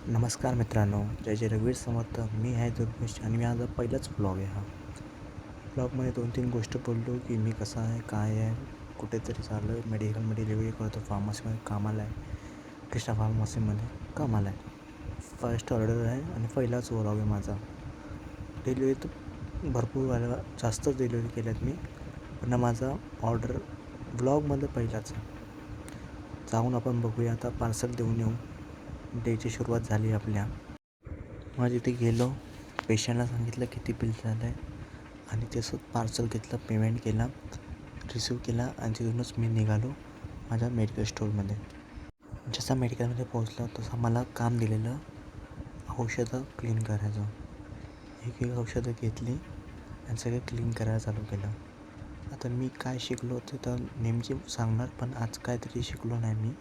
नमस्कार मित्रांनो, जय जय रघुवीर समर्थ. मी आहे दुर्गेश आणि मी आज पहिलाच व्लॉग आहे हा. व्लॉगमध्ये 2-3 गोष्ट बोललो की मी कसा आहे, काय आहे, कुठेतरी चाललो आहे, मेडिकलमध्ये डिलिव्हरी करतो, फार्मसीमध्ये कामाला आहे, कृष्णा फार्मसीमध्ये कामाला आहे. फर्स्ट ऑर्डर आहे आणि पहिलाच व्लॉग आहे माझा. डिलिव्हरी तर भरपूर वेळा जास्तच डिलिव्हरी केल्यात मी, पण माझा ऑर्डर व्लॉगमध्ये पहिलाच आहे. जाऊन आपण बघूया, आता पार्सल देऊन येऊ. डेची सुरुवात झाली आपल्या. मग तिथे गेलो, पेशंटला सांगितलं किती बिल झालं आहे आणि तसं पार्सल घेतलं, पेमेंट केला, रिसिव्ह केला आणि तिथूनच मी निघालो माझ्या मेडिकल स्टोअरमध्ये. जसं मेडिकलमध्ये पोहोचलो तसं मला काम दिलेलं औषधं क्लीन करायचं. एक औषधं घेतली आणि सगळं क्लीन करायला चालू केलं. आता मी काय शिकलो ते तर नेमकी सांगणार, पण आज काहीतरी शिकलो नाही मी.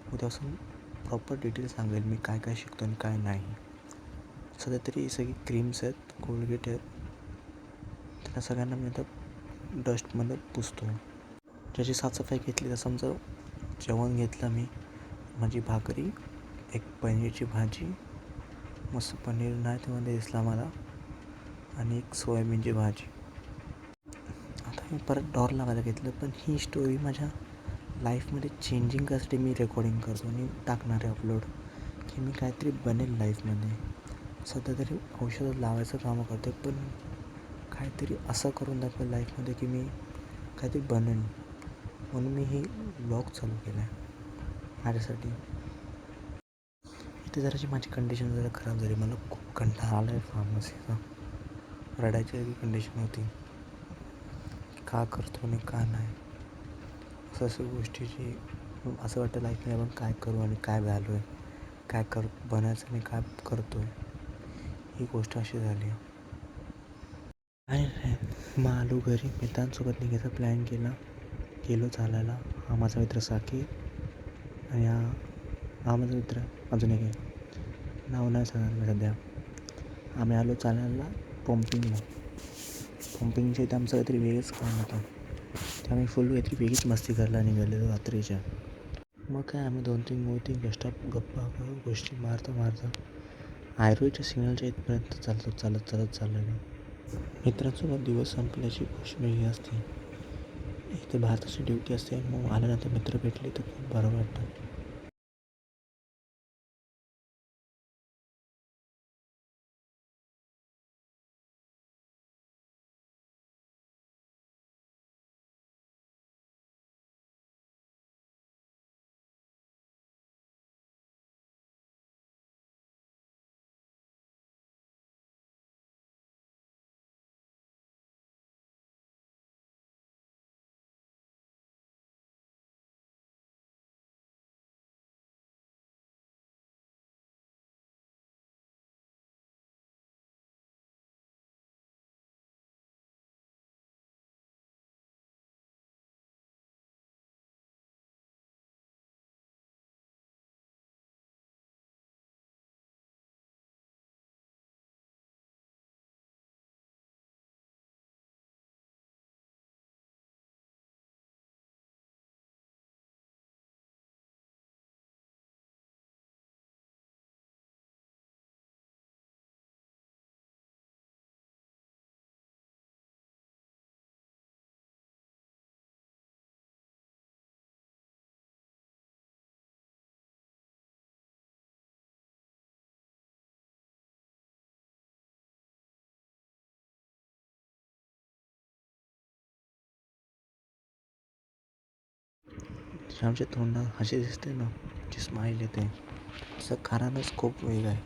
उद्यापासून प्रॉपर डिटेल सांगेल मी काय काय शिकतो आणि काय नाही. सध्या तरी सगळी क्रीम्स आहेत, कोलगेट आहेत, त्यांना सगळ्यांना मी आता डस्टमध्ये पुसतो. ज्याची साफसफाई घेतली तर समजा जेवण घेतलं मी, माझी भाकरी, एक पनीरची भाजी, मस्त पनीर नाही त्यामध्ये दिसला मला, आणि एक सोयाबीनची भाजी. आता मी परत डोर लावायला घेतलं, पण ही स्टोरी माझ्या लाईफमध्ये चेंजिंग करायसाठी मी रेकॉर्डिंग करतो आणि टाकणार आहे अपलोड, की मी काहीतरी बनेल लाईफमध्ये. सध्या तरी औषधं लावायचं कामं करते, पण काहीतरी असं करून दाखवेल लाईफमध्ये की मी काहीतरी बनेल. म्हणून मी ही ब्लॉग चालू केला आहे माझ्यासाठी. इथे जराशी माझी कंडिशन जरा खराब झाली, मला खूप कंटाळा आला आहे फार्मसीचा. रडायची कंडिशन होती, का करतो आणि का नाही, असं गोष्टीची. असं वाटतं लाईफमध्ये आपण काय करू आणि काय व्हॅल्यू आहे, काय बनायचं आणि काय करतो आहे, ही गोष्ट अशी झाली आहे. नाही, मग आलो घरी, मित्रांसोबत निघायचा प्लॅन केला, गेलो चालायला. हा माझा मित्र साकी आणि हा माझा मित्र अजून एक आहे, नाव नाही सांगणार मी सध्या. आम्ही आलो चालायला पंपिंगच्या इथं आमचं काहीतरी वेगळंच काम होतं, ते आम्ही फुल काहीतरी वेगळीच मस्ती करायला निघालेलो रात्रीच्या. मग काय आम्ही 2-3 गप्पा गोष्टी मारता आयुर्वेदच्या सिग्नलच्या इथपर्यंत चालत चाललेलो. मित्रांसोबत दिवस संपल्याची गोष्ट वेगळी असते. इथे भारताची ड्युटी असते, मग आल्यानंतर मित्र भेटले तर खूप बरं वाटतं. आमच्या तोंडात हशी दिसते ना, जी स्माईल येते, तसं कारणच खूप वेगळं आहे.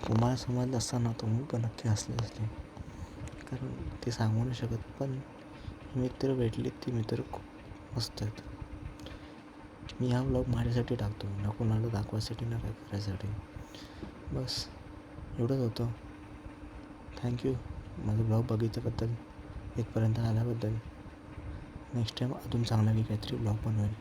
तुम्हाला समजलं असताना तुम्ही पण नक्की हसले असते, कारण ते सांगू नाही शकत. पण मित्र भेटले, ती मित्र खूप मस्त आहेत. मी हा व्लॉग माझ्यासाठी टाकतो, ना कोणाला दाखवायसाठी ना काय करायसाठी. बस एवढंच होतं. थँक्यू माझं ब्लॉग बघितल्याबद्दल, इथपर्यंत आल्याबद्दल. नेक्स्ट टाईम अजून चांगला काहीतरी ब्लॉग बनवेल.